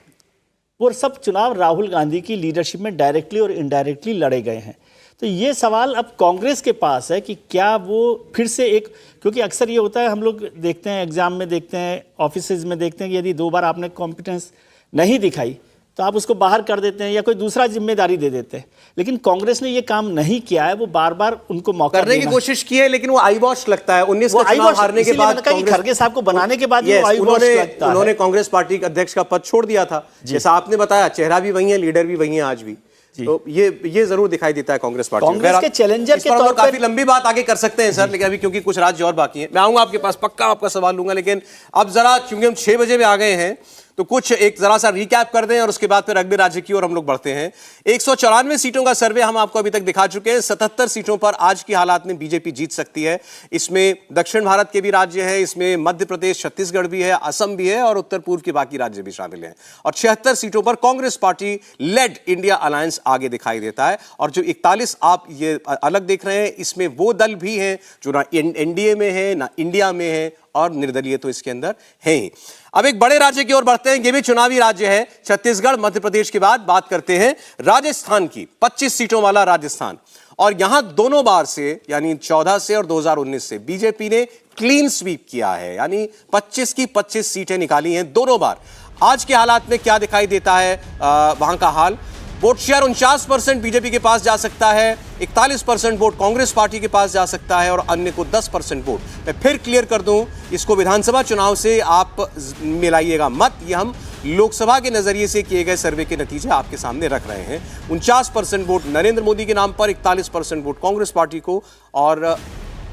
वो सब चुनाव राहुल गांधी की लीडरशिप में डायरेक्टली और इनडायरेक्टली लड़े गए हैं। तो ये सवाल अब कांग्रेस के पास है कि क्या वो फिर से एक, क्योंकि अक्सर ये होता है, हम लोग देखते हैं, एग्जाम में देखते हैं, ऑफिसेज में देखते हैं कि यदि 2 बार आपने कॉम्पिटेंस नहीं दिखाई तो आप उसको बाहर कर देते हैं या कोई दूसरा जिम्मेदारी दे देते हैं। लेकिन कांग्रेस ने ये काम नहीं किया है, वो बार बार उनको मौका करने की कोशिश की है, लेकिन वो आई वॉश लगता है। 19 का चुनाव हारने के बाद खड़गे साहब को बनाने के बाद वो आई वॉश लगता है। उन्होंने कांग्रेस पार्टी के अध्यक्ष का पद छोड़ दिया था, जैसा आपने बताया, चेहरा भी वही है, लीडर भी वही है आज भी। तो ये जरूर दिखाई देता है कांग्रेस पार्टी के चैलेंजर के तौर पर। काफी लंबी बात आगे कर सकते हैं सर, लेकिन अभी क्योंकि कुछ राज्य और बाकी हैं, मैं आऊंगा आपके पास, पक्का आपका सवाल लूंगा। लेकिन अब जरा, क्योंकि हम 6 बजे में आ गए हैं, तो कुछ एक जरा सा रिकैप कर दें और उसके बाद फिर अगले राज्य की ओर हम लोग बढ़ते हैं। 194 सीटों का सर्वे हम आपको अभी तक दिखा चुके हैं। 77 सीटों पर आज की हालात में बीजेपी जीत सकती है। इसमें दक्षिण भारत के भी राज्य हैं, इसमें मध्य प्रदेश, छत्तीसगढ़ भी है, असम भी है और उत्तर पूर्व के बाकी राज्य भी शामिल हैं। और 76 सीटों पर Congress party led India alliance आगे दिखाई देता है। और जो 41 आप ये अलग देख रहे हैं, इसमें वो दल भी हैं जो ना एनडीए में है, ना इंडिया में है, और निर्दलीय तो इसके अंदर है ही। अब एक बड़े राज्य की ओर बढ़ते हैं, ये भी चुनावी राज्य है, छत्तीसगढ़ मध्य प्रदेश के बाद बात करते हैं राजस्थान की। 25 सीटों वाला राजस्थान, और यहां दोनों बार से, यानी 14 से और 2019 से बीजेपी ने क्लीन स्वीप किया है, यानी 25 की 25 सीटें निकाली हैं दोनों बार। आज के हालात में क्या दिखाई देता है वहां का हाल? वोट शेयर 49% बीजेपी के पास जा सकता है, 41% वोट कांग्रेस पार्टी के पास जा सकता है और अन्य को 10% वोट। मैं फिर क्लियर कर दूं, इसको विधानसभा चुनाव से आप मिलाइएगा मत, ये हम लोकसभा के नजरिए से किए गए सर्वे के नतीजे आपके सामने रख रहे हैं। 49% वोट नरेंद्र मोदी के नाम पर, 41% वोट कांग्रेस पार्टी को और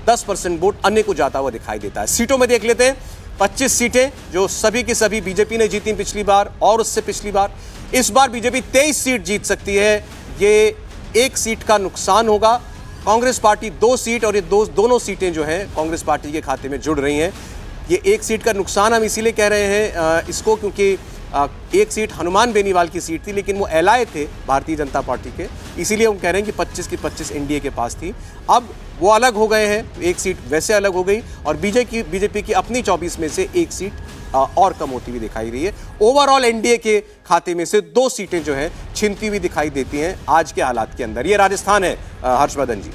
10% वोट अन्य को जाता हुआ दिखाई देता है। सीटों में देख लेते हैं, 25 सीटें जो सभी की सभी बीजेपी ने जीती पिछली बार और उससे पिछली बार। इस बार बीजेपी 23 सीट जीत सकती है। ये 1 सीट का नुकसान होगा। कांग्रेस पार्टी 2 सीट, और ये दोनों सीटें जो हैं कांग्रेस पार्टी के खाते में जुड़ रही हैं। ये 1 सीट का नुकसान हम इसीलिए कह रहे हैं इसको, क्योंकि 1 सीट हनुमान बेनीवाल की सीट थी, लेकिन वो एलआई थे भारतीय जनता पार्टी के, इसीलिए हम कह रहे हैं कि 25 की 25 एनडीए के पास थी। अब वो अलग हो गए हैं, 1 सीट वैसे अलग हो गई, और बीजेपी की अपनी 24 में से 1 सीट और कम होती हुई दिखाई रही है। ओवरऑल एनडीए के खाते में से 2 सीटें जो हैं छिनती हुई दिखाई देती हैं आज के हालात के अंदर। ये राजस्थान है हर्षवर्धन जी।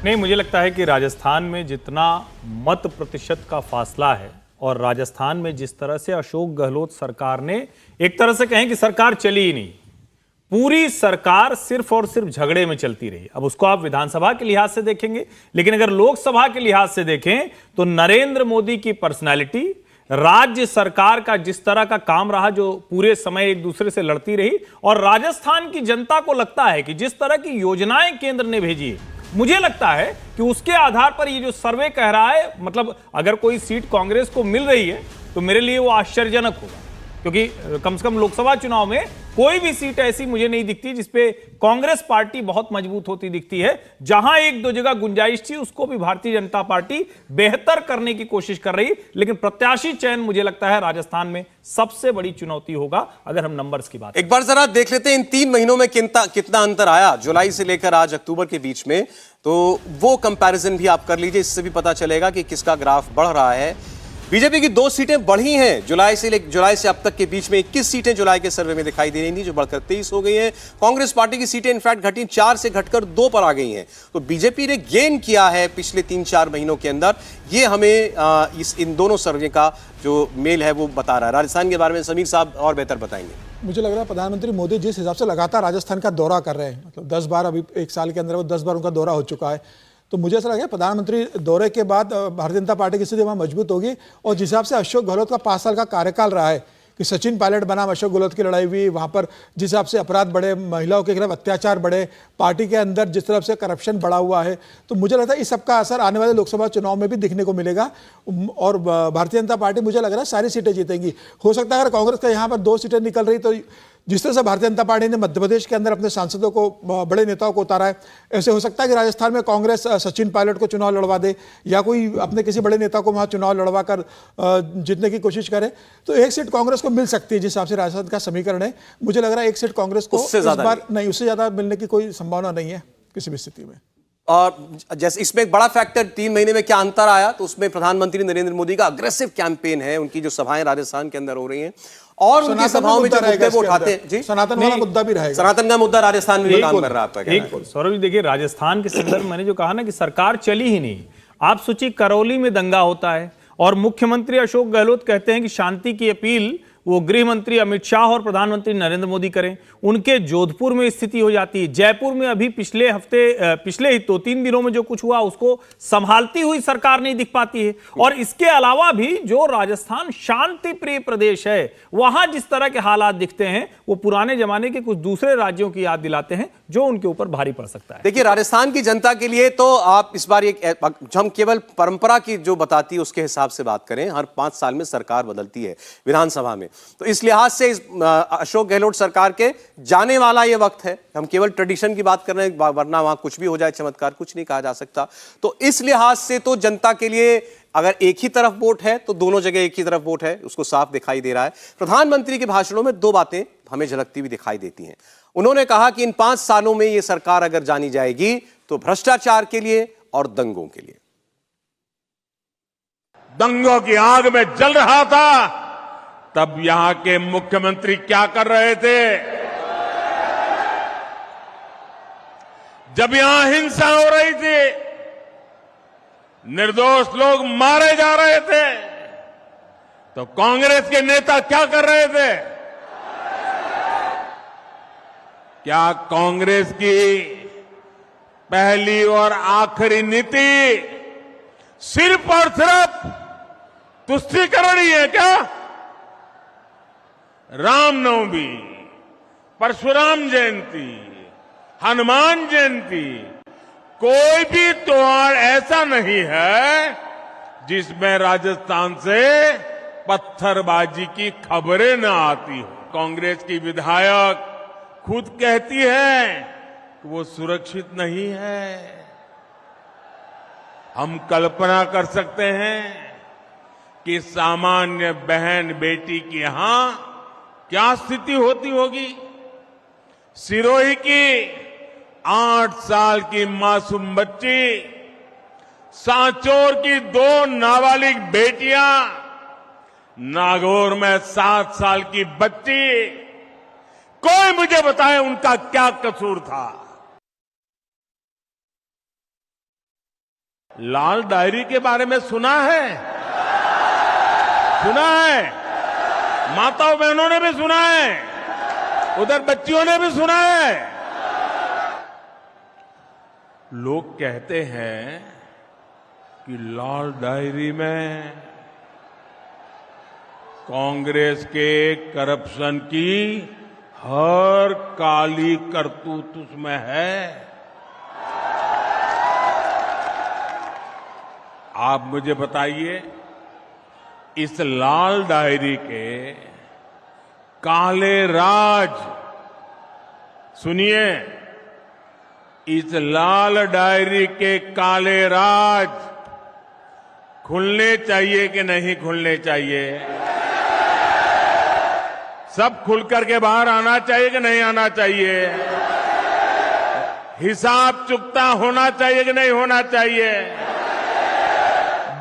नहीं, मुझे लगता है कि राजस्थान में जितना मत प्रतिशत का फासला है, और राजस्थान में जिस तरह से अशोक गहलोत सरकार ने, एक तरह से कहें कि सरकार चली ही नहीं, पूरी सरकार सिर्फ और सिर्फ झगड़े में चलती रही। अब उसको आप विधानसभा के लिहाज से देखेंगे, लेकिन अगर लोकसभा के लिहाज से देखें तो नरेंद्र मोदी की पर्सनैलिटी, राज्य सरकार का जिस तरह का काम रहा, जो पूरे समय एक दूसरे से लड़ती रही, और राजस्थान की जनता को लगता है कि जिस तरह की योजनाएं केंद्र ने भेजी है, मुझे लगता है कि उसके आधार पर ये जो सर्वे कह रहा है, मतलब अगर कोई सीट कांग्रेस को मिल रही है तो मेरे लिए वो आश्चर्यजनक होगा, क्योंकि कम से कम लोकसभा चुनाव में कोई भी सीट ऐसी मुझे नहीं दिखती जिसपे कांग्रेस पार्टी बहुत मजबूत होती दिखती है। जहां 1-2 जगह गुंजाइश थी, उसको भी भारतीय जनता पार्टी बेहतर करने की कोशिश कर रही, लेकिन प्रत्याशी चयन मुझे लगता है राजस्थान में सबसे बड़ी चुनौती होगा अगर हम नंबर्स की बात। एक बार जरा देख लेते हैं इन 3 महीनों में कितना अंतर आया, जुलाई से लेकर आज अक्टूबर के बीच में, तो वो कंपैरिजन भी आप कर लीजिए, इससे भी पता चलेगा कि किसका ग्राफ बढ़ रहा है। बीजेपी की 2 सीटें बढ़ी हैं जुलाई से अब तक के बीच में 21 सीटें जुलाई के सर्वे में दिखाई दे रही थी, जो बढ़कर 23 हो गई हैं। कांग्रेस पार्टी की सीटें इनफैक्ट घटी 4 से घटकर 2 पर आ गई हैं। तो बीजेपी ने गेन किया है पिछले 3-4 महीनों के अंदर। ये हमें इन दोनों सर्वे का जो मेल है वो बता रहा है। राजस्थान के बारे में समीर साहब और बेहतर बताएंगे। मुझे लग रहा है प्रधानमंत्री मोदी जिस हिसाब से लगातार राजस्थान का दौरा कर रहे हैं, मतलब 10 बार, अभी 1 साल के अंदर वो 10 बार उनका दौरा हो चुका है, तो मुझे ऐसा लगा प्रधानमंत्री दौरे के बाद भारतीय जनता पार्टी की स्थिति वहाँ मजबूत होगी। और जिस हिसाब से अशोक गहलोत का 5 साल का कार्यकाल रहा है कि सचिन पायलट बनाम अशोक गहलोत की लड़ाई हुई, वहाँ पर जिस हिसाब से अपराध बढ़े, महिलाओं के खिलाफ अत्याचार बढ़े, पार्टी के अंदर जिस तरफ से करप्शन बढ़ा हुआ है, तो मुझे लगता है इस सबका असर आने वाले लोकसभा चुनाव में भी दिखने को मिलेगा। और भारतीय जनता पार्टी मुझे लग रहा है सारी सीटें जीतेंगी। हो सकता है अगर कांग्रेस का यहाँ पर 2 सीटें निकल रही, तो जिस तरह से भारतीय जनता पार्टी ने मध्य प्रदेश के अंदर अपने सांसदों को, बड़े नेताओं को उतारा है, ऐसे हो सकता है कि राजस्थान में कांग्रेस सचिन पायलट को चुनाव लड़वा दे या कोई अपने किसी बड़े नेता को वहां चुनाव लड़वा कर जीतने की कोशिश करे। तो 1 सीट कांग्रेस को मिल सकती है जिस हिसाब से राजस्थान का समीकरण है। मुझे लग रहा है 1 सीट कांग्रेस को इस बार नहीं, उससे ज्यादा मिलने की कोई संभावना नहीं है किसी भी स्थिति में। और जैसे इसमें एक बड़ा फैक्टर 3 महीने में क्या अंतर आया, तो उसमें प्रधानमंत्री नरेंद्र मोदी का अग्रेसिव कैंपेन है। उनकी जो सभाएं राजस्थान के अंदर हो रही हैं और उनकी सभाओं में जो मुद्दे वो उठाते हैं, जी सनातन वाला मुद्दा भी रहेगा। सनातन का मुद्दा राजस्थान में काम कर रहा है आपका कहना है। सौरभ जी देखिए, राजस्थान के संदर्भ मैंने जो कहा ना कि सरकार चली ही नहीं। आप सोचिए, करौली में दंगा होता है और मुख्यमंत्री अशोक गहलोत कहते हैं कि शांति की अपील वो गृह मंत्री अमित शाह और प्रधानमंत्री नरेंद्र मोदी करें। उनके जोधपुर में स्थिति हो जाती है। जयपुर में अभी पिछले ही 2-3 दिनों में जो कुछ हुआ उसको संभालती हुई सरकार नहीं दिख पाती है। और इसके अलावा भी जो राजस्थान शांति प्रिय प्रदेश है, वहां जिस तरह के हालात दिखते हैं वो पुराने जमाने के कुछ दूसरे राज्यों की याद दिलाते हैं, जो उनके ऊपर भारी पड़ सकता है। देखिए, राजस्थान की जनता के लिए तो आप इस बार हम केवल परंपरा की जो बताती है उसके हिसाब से बात करें, हर 5 साल में सरकार बदलती है विधानसभा में, तो इस लिहाज से अशोक गहलोत सरकार के जाने वाला ये वक्त है। हम केवल ट्रेडिशन की बात कर रहे हैं, वरना वहां कुछ भी हो जाए, चमत्कार कुछ नहीं कहा जा सकता। तो इस लिहाज से तो जनता के लिए अगर एक ही तरफ वोट है तो दोनों जगह एक ही तरफ वोट है, उसको साफ दिखाई दे रहा है। प्रधानमंत्री के भाषणों में 2 बातें हमें झलकती हुई दिखाई देती हैं। उन्होंने कहा कि इन 5 सालों में यह सरकार अगर जानी जाएगी तो भ्रष्टाचार के लिए और दंगों के लिए। दंगों की आग में जल रहा था तब यहां के मुख्यमंत्री क्या कर रहे थे? जब यहां हिंसा हो रही थी, निर्दोष लोग मारे जा रहे थे, तो कांग्रेस के नेता क्या कर रहे थे? क्या कांग्रेस की पहली और आखिरी नीति सिर्फ और सिर्फ तुष्टीकरण ही है क्या? रामनवमी, परशुराम जयंती, हनुमान जयंती, कोई भी त्योहार ऐसा नहीं है जिसमें राजस्थान से पत्थरबाजी की खबरें न आती हो। कांग्रेस की विधायक खुद कहती है कि वो सुरक्षित नहीं है। हम कल्पना कर सकते हैं कि सामान्य बहन बेटी की यहां क्या स्थिति होती होगी। सिरोही की 8 साल की मासूम बच्ची, सांचौर की 2 नाबालिग बेटियां, नागौर में 7 साल की बच्ची, कोई मुझे बताए उनका क्या कसूर था। लाल डायरी के बारे में सुना है? सुना है? माताओं बहनों ने भी सुना है, उधर बच्चियों ने भी सुना है। लोग कहते हैं कि लाल डायरी में कांग्रेस के करप्शन की हर काली करतूत उसमें है। आप मुझे बताइए, इस लाल डायरी के काले राज, सुनिए, इस लाल डायरी के काले राज खुलने चाहिए कि नहीं खुलने चाहिए? सब खुलकर के बाहर आना चाहिए कि नहीं आना चाहिए? हिसाब चुकता होना चाहिए कि नहीं होना चाहिए?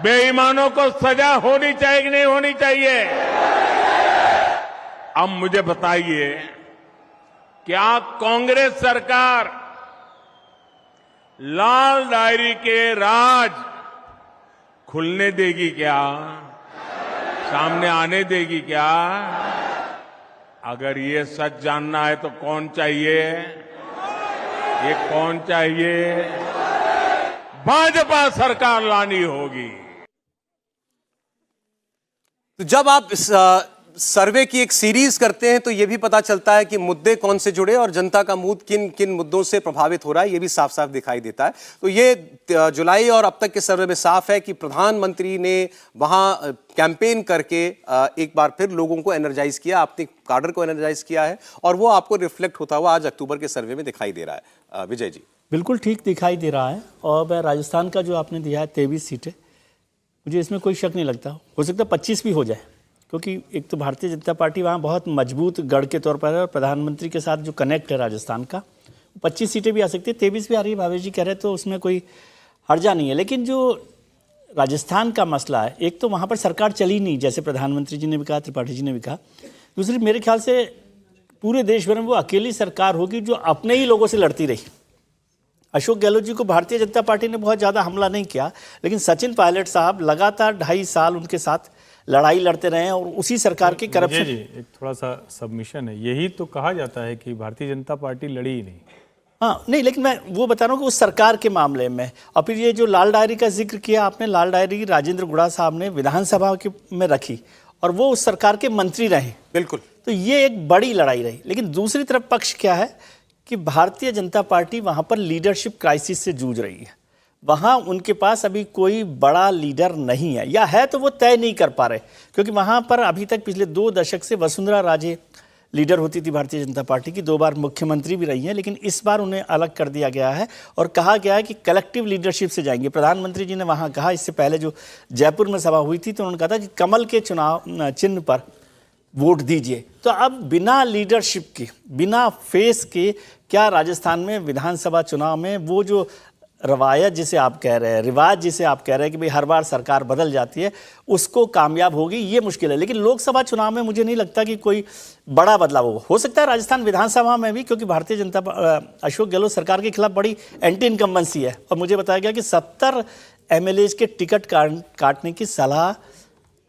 बेईमानों को सजा होनी चाहिए कि नहीं होनी चाहिए? अब मुझे बताइए, क्या कांग्रेस सरकार लाल डायरी के राज खुलने देगी क्या? सामने आने देगी क्या? अगर ये सच जानना है तो कौन चाहिए? ये कौन चाहिए? भाजपा सरकार लानी होगी। तो जब आप इस सर्वे की एक सीरीज करते हैं तो यह भी पता चलता है कि मुद्दे कौन से जुड़े और जनता का मूड किन किन मुद्दों से प्रभावित हो रहा है, यह भी साफ साफ दिखाई देता है। तो ये जुलाई और अब तक के सर्वे में साफ है कि प्रधानमंत्री ने वहां कैंपेन करके एक बार फिर लोगों को एनर्जाइज किया, अपने काडर को एनर्जाइज किया है और वो आपको रिफ्लेक्ट होता हुआ आज अक्टूबर के सर्वे में दिखाई दे रहा है। विजय जी। बिल्कुल ठीक दिखाई दे रहा है। और राजस्थान का जो आपने दिया है 23 सीटें, मुझे इसमें कोई शक नहीं लगता, हो सकता है 25 भी हो जाए, क्योंकि एक तो भारतीय जनता पार्टी वहाँ बहुत मजबूत गढ़ के तौर पर है और प्रधानमंत्री के साथ जो कनेक्ट है राजस्थान का, 25 सीटें भी आ सकती है, 23 भी आ रही है, भावेश जी कह रहे हैं, तो उसमें कोई हर्जा नहीं है। लेकिन जो राजस्थान का मसला है, एक तो वहाँ पर सरकार चली नहीं, जैसे प्रधानमंत्री जी ने भी कहा, त्रिपाठी जी ने भी कहा। दूसरी, मेरे ख्याल से पूरे देश भर में वो अकेली सरकार होगी जो अपने ही लोगों से लड़ती रही। अशोक गहलोत जी को भारतीय जनता पार्टी ने बहुत ज़्यादा हमला नहीं किया, लेकिन सचिन पायलट साहब लगातार 2.5 साल उनके साथ लड़ाई लड़ते रहे और उसी सरकार के करप्शन। जी, एक थोड़ा सा सबमिशन है, यही तो कहा जाता है कि भारतीय जनता पार्टी लड़ी ही नहीं। हाँ नहीं, लेकिन मैं वो बता रहा हूँ कि उस सरकार के मामले में। और फिर ये जो लाल डायरी का जिक्र किया आपने, लाल डायरी राजेंद्र गुड़ा साहब ने विधानसभा में रखी और वो उस सरकार के मंत्री रहे। बिल्कुल। तो ये एक बड़ी लड़ाई रही। लेकिन दूसरी तरफ पक्ष क्या है कि भारतीय जनता पार्टी वहाँ पर लीडरशिप क्राइसिस से जूझ रही है। वहाँ उनके पास अभी कोई बड़ा लीडर नहीं है, या है तो वो तय नहीं कर पा रहे, क्योंकि वहाँ पर अभी तक पिछले 2 दशक से वसुंधरा राजे लीडर होती थी भारतीय जनता पार्टी की, 2 बार मुख्यमंत्री भी रही हैं, लेकिन इस बार उन्हें अलग कर दिया गया है और कहा गया है कि कलेक्टिव लीडरशिप से जाएंगे। प्रधानमंत्री जी ने वहाँ कहा, इससे पहले जो जयपुर में सभा हुई थी तो उन्होंने कहा था कि कमल के चुनाव चिन्ह पर वोट दीजिए। तो अब बिना लीडरशिप के, बिना फेस के, क्या राजस्थान में विधानसभा चुनाव में वो जो रवायत जिसे आप कह रहे हैं, रिवाज जिसे आप कह रहे हैं कि भाई हर बार सरकार बदल जाती है, उसको कामयाब होगी, ये मुश्किल है। लेकिन लोकसभा चुनाव में मुझे नहीं लगता कि कोई बड़ा बदलाव हो सकता है राजस्थान विधानसभा में भी, क्योंकि भारतीय जनता अशोक गहलोत सरकार के खिलाफ बड़ी एंटी इनकम्बेंसी है और मुझे बताया गया कि 70 MLAs के टिकट काटने की सलाह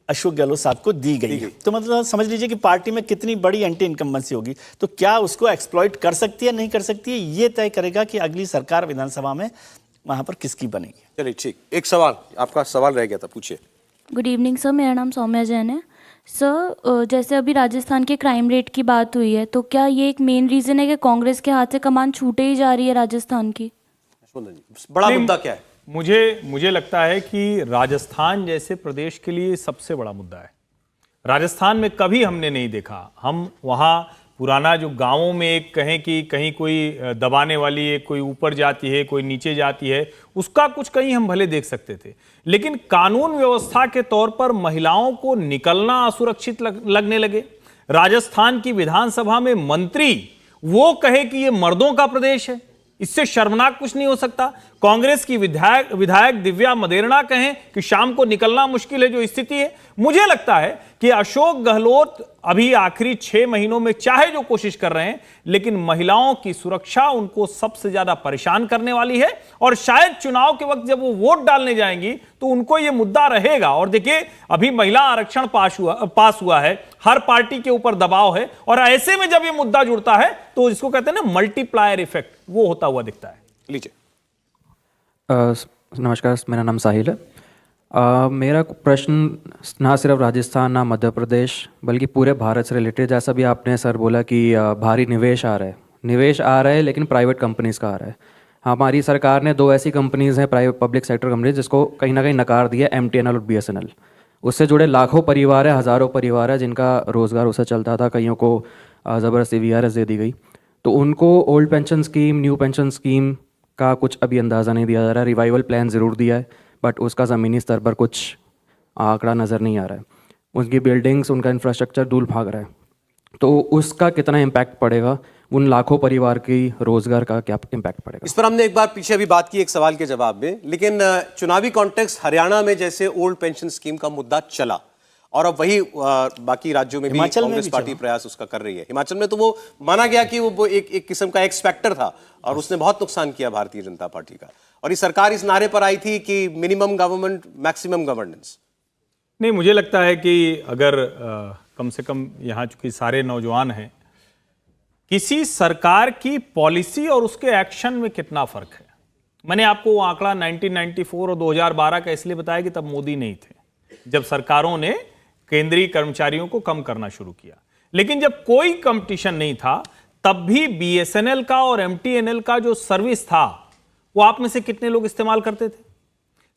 अशोक गहलोत साहब को दी गई है। तो मतलब समझ लीजिए कि पार्टी में कितनी बड़ी एंटी इनकम्बेंसी होगी। तो क्या उसको एक्सप्लॉइट कर सकती है, नहीं कर सकती है, ये तय करेगा कि अगली सरकार विधानसभा में वहां पर किसकी बनेगी। चलिए ठीक, एक सवाल, आपका सवाल रह गया था, पूछिए। गुड इवनिंग सर, मेरा नाम सौम्या जैन है। सर, जैसे अभी राजस्थान के क्राइम रेट की बात हुई है, तो क्या ये एक मेन रीज़न है कि कांग्रेस के हाथ से कमान छूटे ही जा रही है राजस्थान की? बड़ा मुद्दा क्या है? मुझे लगता है कि राजस्थान जैसे प्रदेश के लिए सबसे बड़ा मुद्दा है। राजस्थान में कभी हमने नहीं देखा, हम वहाँ पुराना जो गांवों में एक कहें कि कहीं कोई दबाने वाली है, कोई ऊपर जाती है, कोई नीचे जाती है, उसका कुछ कहीं हम भले देख सकते थे, लेकिन कानून व्यवस्था के तौर पर महिलाओं को निकलना असुरक्षित लगने लगे। राजस्थान की विधानसभा में मंत्री वो कहे कि ये मर्दों का प्रदेश है, इससे शर्मनाक कुछ नहीं हो सकता। कांग्रेस की विधायक दिव्या मदेरणा कहें कि शाम को निकलना मुश्किल है, जो स्थिति है। मुझे लगता है कि अशोक गहलोत अभी आखिरी 6 महीनों में चाहे जो कोशिश कर रहे हैं, लेकिन महिलाओं की सुरक्षा उनको सबसे ज्यादा परेशान करने वाली है और शायद चुनाव के वक्त जब वो वोट डालने जाएंगी तो उनको ये मुद्दा रहेगा। और देखिए, अभी महिला आरक्षण पास हुआ है, हर पार्टी के ऊपर दबाव है, और ऐसे में जब ये मुद्दा जुड़ता है तो इसको कहते हैं ना मल्टीप्लायर इफेक्ट, वो होता हुआ दिखता है। लीजिए। नमस्कार, मेरा नाम साहिल है। मेरा प्रश्न ना सिर्फ राजस्थान ना मध्य प्रदेश बल्कि पूरे भारत से रिलेटेड, जैसा भी आपने सर बोला कि भारी निवेश आ रहा है लेकिन प्राइवेट कंपनीज़ का आ रहा है। हमारी सरकार ने 2 ऐसी कंपनीज़ हैं, प्राइवेट पब्लिक सेक्टर कंपनीज, जिसको कहीं ना कहीं नकार दिया, MTNL और BSNL। उससे जुड़े लाखों परिवार है, हज़ारों परिवार है जिनका रोज़गार उससे चलता था, कईयों को ज़बरदस्ती VRS दे दी गई। तो उनको old pension scheme, new pension scheme का कुछ अभी अंदाज़ा नहीं दिया जा रहा। रिवाइवल प्लान ज़रूर दिया है, बट उसका ज़मीनी स्तर पर कुछ आंकड़ा नज़र नहीं आ रहा है। उनकी बिल्डिंग्स, उनका इंफ्रास्ट्रक्चर धूल भाग रहा है। तो उसका कितना इम्पैक्ट पड़ेगा उन लाखों परिवार की रोजगार का क्या इम्पैक्ट पड़ेगा? इस पर हमने एक बार पीछे अभी बात की एक सवाल के जवाब में, लेकिन चुनावी कॉन्टेक्स्ट हरियाणा में जैसे ओल्ड पेंशन स्कीम का मुद्दा चला और अब वही बाकी राज्यों में भी कांग्रेस पार्टी प्रयास उसका कर रही है। हिमाचल में तो वो माना गया कि वो एक किस्म का एक्स फैक्टर था और उसने बहुत नुकसान किया भारतीय जनता पार्टी का, और ये सरकार इस नारे पर आई थी कि मिनिमम गवर्नमेंट मैक्सिमम गवर्नेंस। नहीं, मुझे लगता है कि अगर कम से कम यहाँ चूंकि सारे नौजवान हैं, किसी सरकार की पॉलिसी और उसके एक्शन में कितना फर्क है। मैंने आपको वो आंकड़ा 1994 और 2012 का इसलिए बताया कि तब मोदी नहीं थे, जब सरकारों ने केंद्रीय कर्मचारियों को कम करना शुरू किया। लेकिन जब कोई कंपटीशन नहीं था तब भी बीएसएनएल का और एमटीएनएल का जो सर्विस था वो आप में से कितने लोग इस्तेमाल करते थे?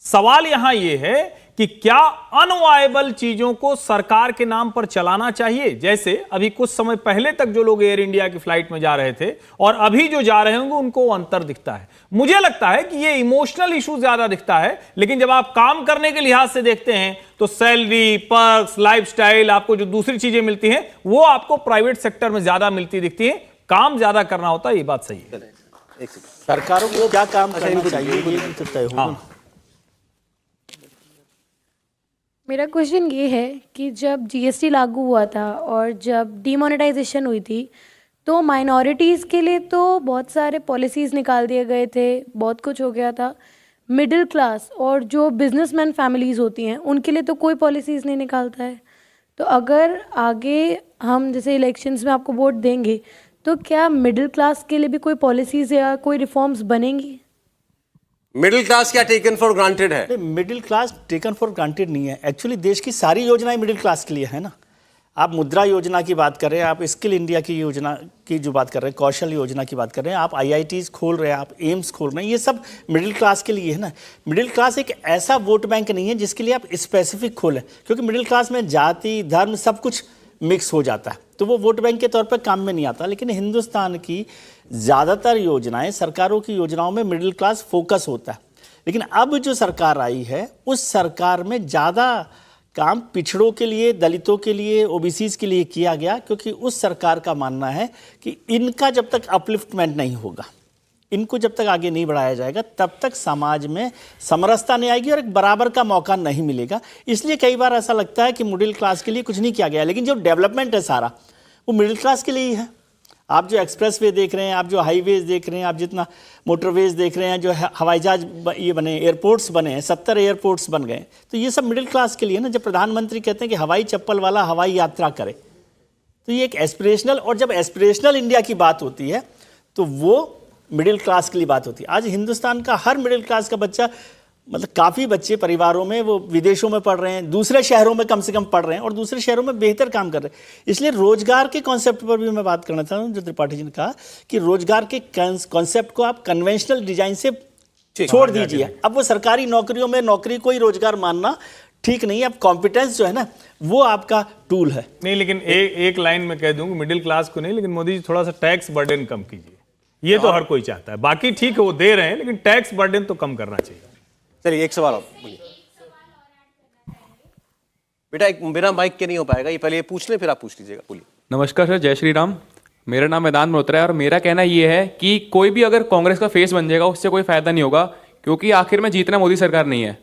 सवाल यहां यह है कि क्या अनवायबल चीजों को सरकार के नाम पर चलाना चाहिए? जैसे अभी कुछ समय पहले तक जो लोग एयर इंडिया की फ्लाइट में जा रहे थे और अभी जो जा रहे होंगे उनको अंतर दिखता है। मुझे लगता है कि ये इमोशनल इशू ज्यादा दिखता है, लेकिन जब आप काम करने के लिहाज से देखते हैं तो सैलरी, पर्क्स, लाइफस्टाइल, आपको जो दूसरी चीजें मिलती हैं वो आपको प्राइवेट सेक्टर में ज्यादा मिलती दिखती है। काम ज्यादा करना होता है, ये बात सही है। सरकारों को क्या काम करना चाहिए ये भी तय होगा। मेरा क्वेश्चन ये है कि जब जीएसटी लागू हुआ था और जब डीमोनेटाइजेशन हुई थी तो माइनॉरिटीज़ के लिए तो बहुत सारे पॉलिसीज़ निकाल दिए गए थे, बहुत कुछ हो गया था। मिडिल क्लास और जो बिजनेसमैन फैमिलीज़ होती हैं उनके लिए तो कोई पॉलिसीज़ नहीं निकालता है। तो अगर आगे हम जैसे इलेक्शंस में आपको वोट देंगे तो क्या मिडिल क्लास के लिए भी कोई पॉलिसीज़ या कोई रिफॉर्म्स बनेंगी? मिडिल क्लास क्या टेकन फॉर ग्रांटेड है? Middle class taken for granted नहीं है। एक्चुअली देश की सारी योजनाएं मिडिल क्लास के लिए है ना। आप मुद्रा योजना की बात कर रहे हैं, आप स्किल इंडिया की योजना की जो बात कर रहे हैं, कौशल योजना की बात कर रहे हैं, आप आईआईटीज खोल रहे हैं, आप एम्स खोल रहे हैं, ये सब मिडिल क्लास के लिए है ना। मिडिल क्लास एक ऐसा वोट बैंक नहीं है जिसके लिए आप स्पेसिफिक खोलें, क्योंकि मिडिल क्लास में जाति, धर्म सब कुछ मिक्स हो जाता है, तो वो वोट बैंक के तौर पर काम में नहीं आता। लेकिन हिंदुस्तान की ज़्यादातर योजनाएं, सरकारों की योजनाओं में मिडिल क्लास फोकस होता है। लेकिन अब जो सरकार आई है उस सरकार में ज़्यादा काम पिछड़ों के लिए, दलितों के लिए, ओबीसीज के लिए किया गया, क्योंकि उस सरकार का मानना है कि इनका जब तक अपलिफ्टमेंट नहीं होगा, इनको जब तक आगे नहीं बढ़ाया जाएगा, तब तक समाज में समरसता नहीं आएगी और एक बराबर का मौका नहीं मिलेगा। इसलिए कई बार ऐसा लगता है कि मिडिल क्लास के लिए कुछ नहीं किया गया, लेकिन जो डेवलपमेंट है सारा वो मिडिल क्लास के लिए ही है। आप जो एक्सप्रेस वे देख रहे हैं, आप जो हाईवेज देख रहे हैं, आप जितना मोटरवेज देख रहे हैं, जो हवाई जहाज ये बने, एयरपोर्ट्स बने हैं, 70 एयरपोर्ट्स बन गए, तो ये सब मिडिल क्लास के लिए ना। जब प्रधानमंत्री कहते हैं कि हवाई चप्पल वाला हवाई यात्रा करे, तो ये एक एस्पिरेशनल, और जब एस्पिरेशनल इंडिया की बात होती है तो वो मिडिल क्लास के लिए बात होती है। आज हिंदुस्तान का हर मिडिल क्लास का बच्चा, मतलब काफ़ी बच्चे परिवारों में वो विदेशों में पढ़ रहे हैं, दूसरे शहरों में कम से कम पढ़ रहे हैं और दूसरे शहरों में बेहतर काम कर रहे हैं। इसलिए रोजगार के कॉन्सेप्ट पर भी मैं बात करना चाहता हूँ, जो त्रिपाठी जी ने कहा कि रोजगार के कॉन्सेप्ट को आप कन्वेंशनल डिजाइन से छोड़ दीजिए। अब वो सरकारी नौकरियों में नौकरी को ही रोजगार मानना ठीक नहीं है। अब कॉम्पिटेंस जो है ना वो आपका टूल है। नहीं, लेकिन एक लाइन में कह दूं, मिडिल क्लास को नहीं, लेकिन मोदी जी थोड़ा सा टैक्स बर्डन कम कीजिए। ये तो हर कोई चाहता है, बाकी ठीक है वो दे रहे हैं, लेकिन टैक्स बर्डन तो कम करना चाहिए। चलिए एक सवाल और बोलिए बेटा, एक बिना माइक के नहीं हो पाएगा, ये पहले ये पूछ ले फिर आप पूछ लीजिएगा। बोलिए। नमस्कार सर, जय श्री राम। मेरा नाम मैदान मल्होत्रा है और मेरा कहना ये है कि कोई भी अगर कांग्रेस का फेस बन जाएगा उससे कोई फायदा नहीं होगा, क्योंकि आखिर में जीतना मोदी सरकार नहीं है।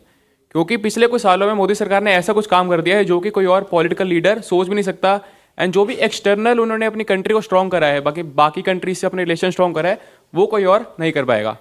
क्योंकि पिछले कुछ सालों में मोदी सरकार ने ऐसा कुछ काम कर दिया है जो कि कोई और पॉलिटिकल लीडर सोच भी नहीं सकता। एंड जो भी एक्सटर्नल उन्होंने अपनी कंट्री को स्ट्रॉन्ग करा है, बाकी कंट्री से अपने रिलेशन स्ट्रॉन्ग करा है, वो कोई और नहीं कर पाएगा।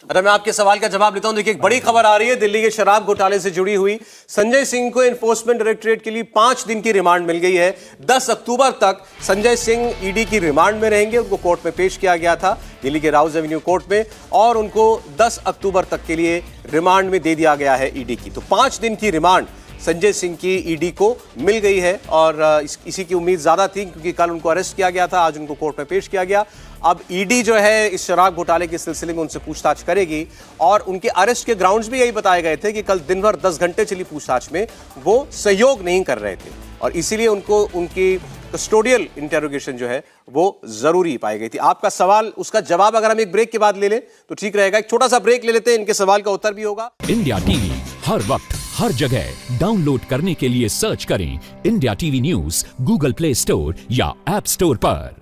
अरे मैं आपके सवाल का जवाब लेता हूं। देखिए, एक बड़ी खबर आ रही है दिल्ली के शराब घोटाले से जुड़ी हुई। संजय सिंह को एनफोर्समेंट डायरेक्टरेट के लिए 5 दिन की रिमांड मिल गई है। 10 अक्टूबर तक संजय सिंह ईडी की रिमांड में रहेंगे। उनको कोर्ट में पेश किया गया था, दिल्ली के राउज एवेन्यू कोर्ट में, और उनको 10 अक्टूबर तक के लिए रिमांड में दे दिया गया है ईडी की। तो 5 दिन की रिमांड संजय सिंह की ईडी को मिल गई है और इसी की उम्मीद ज्यादा थी, क्योंकि कल उनको अरेस्ट किया गया था, आज उनको कोर्ट में पेश किया गया। अब ईडी जो है इस शराब घोटाले के सिलसिले में उनसे पूछताछ करेगी और उनके अरेस्ट के ग्राउंड्स भी यही बताए गए थे कि कल दिन भर 10 घंटे चली पूछताछ में वो सहयोग नहीं कर रहे थे और इसीलिए उनको उनकी कस्टोडियल इंटेरोगेशन जो है वो जरूरी पाई गई थी। आपका सवाल, उसका जवाब अगर हम एक ब्रेक के बाद ले लें तो ठीक रहेगा। एक छोटा सा ब्रेक ले लेते हैं, इनके सवाल का उत्तर भी होगा। इंडिया टीवी हर वक्त हर जगह डाउनलोड करने के लिए सर्च करें India TV news Google play store या ऐप स्टोर पर।